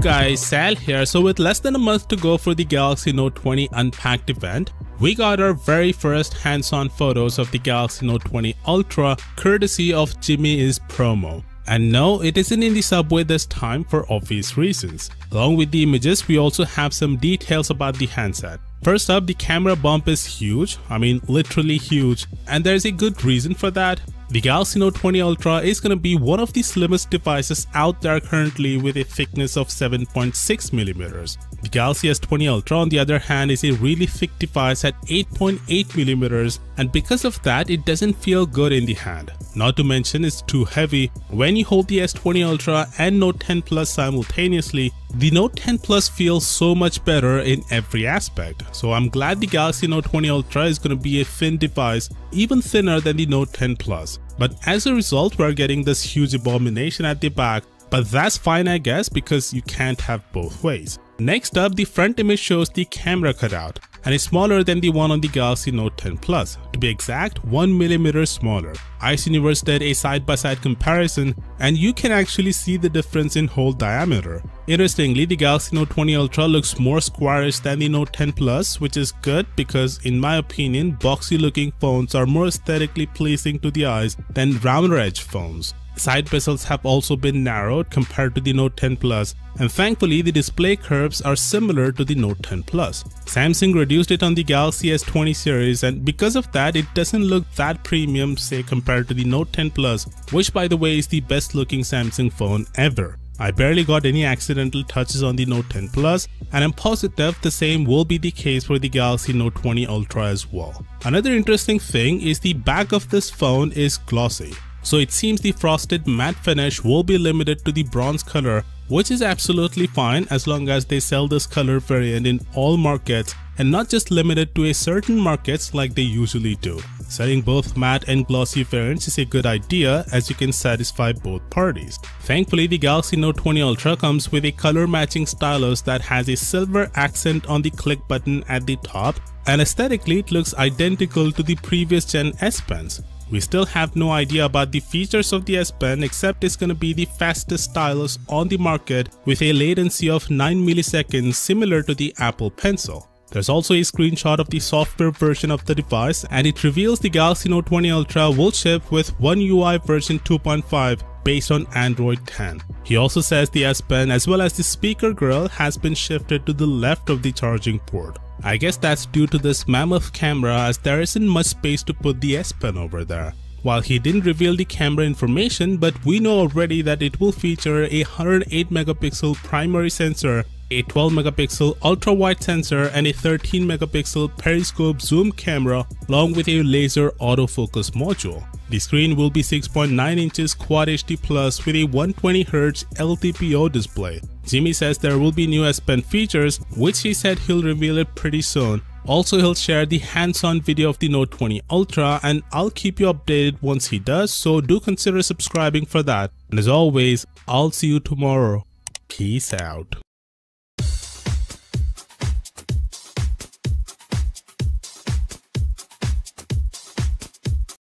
guys, Sal here. So with less than a month to go for the Galaxy Note 20 Unpacked event, we got our very first hands-on photos of the Galaxy Note 20 Ultra courtesy of Jimmy Is promo. And no, it isn't in the subway this time for obvious reasons. Along with the images, we also have some details about the handset. First up, the camera bump is huge, I mean literally huge, and there's a good reason for that. The Galaxy Note 20 Ultra is going to be one of the slimmest devices out there currently with a thickness of 7.6mm. The Galaxy S20 Ultra on the other hand is a really thick device at 8.8mm, and because of that it doesn't feel good in the hand. Not to mention it's too heavy. When you hold the S20 Ultra and Note 10 Plus simultaneously, the Note 10 Plus feels so much better in every aspect. So I'm glad the Galaxy Note 20 Ultra is going to be a thin device, even thinner than the Note 10 Plus. But as a result, we're getting this huge abomination at the back, but that's fine I guess because you can't have both ways. Next up, the front image shows the camera cutout and is smaller than the one on the Galaxy Note 10 Plus. To be exact, 1mm smaller. Ice Universe did a side-by-side comparison and you can actually see the difference in hole diameter. Interestingly, the Galaxy Note 20 Ultra looks more squarish than the Note 10 Plus, which is good because in my opinion, boxy looking phones are more aesthetically pleasing to the eyes than rounder edge phones. Side bezels have also been narrowed compared to the Note 10 Plus, and thankfully the display curves are similar to the Note 10 Plus. Samsung reduced it on the Galaxy S20 series, and because of that it doesn't look that premium say compared to the Note 10 Plus, which by the way is the best looking Samsung phone ever. I barely got any accidental touches on the Note 10 Plus, and I'm positive the same will be the case for the Galaxy Note 20 Ultra as well. Another interesting thing is the back of this phone is glossy. So it seems the frosted matte finish will be limited to the bronze color, which is absolutely fine as long as they sell this color variant in all markets and not just limited to a certain markets like they usually do. Selling both matte and glossy variants is a good idea as you can satisfy both parties. Thankfully, the Galaxy Note 20 Ultra comes with a color matching stylus that has a silver accent on the click button at the top, and aesthetically it looks identical to the previous gen S Pens. We still have no idea about the features of the S Pen except it's gonna be the fastest stylus on the market with a latency of 9 milliseconds similar to the Apple Pencil. There's also a screenshot of the software version of the device and it reveals the Galaxy Note 20 Ultra will ship with One UI version 2.5 based on Android 10. He also says the S Pen as well as the speaker grill has been shifted to the left of the charging port. I guess that's due to this mammoth camera as there isn't much space to put the S Pen over there. While he didn't reveal the camera information, but we know already that it will feature a 108 megapixel primary sensor, a 12 megapixel ultra wide sensor and a 13 megapixel periscope zoom camera along with a laser autofocus module. The screen will be 6.9 inches Quad HD Plus with a 120Hz LTPO display. Jimmy says there will be new S Pen features, which he said he'll reveal it pretty soon. Also, he'll share the hands-on video of the Note 20 Ultra and I'll keep you updated once he does, so do consider subscribing for that. And as always, I'll see you tomorrow. Peace out.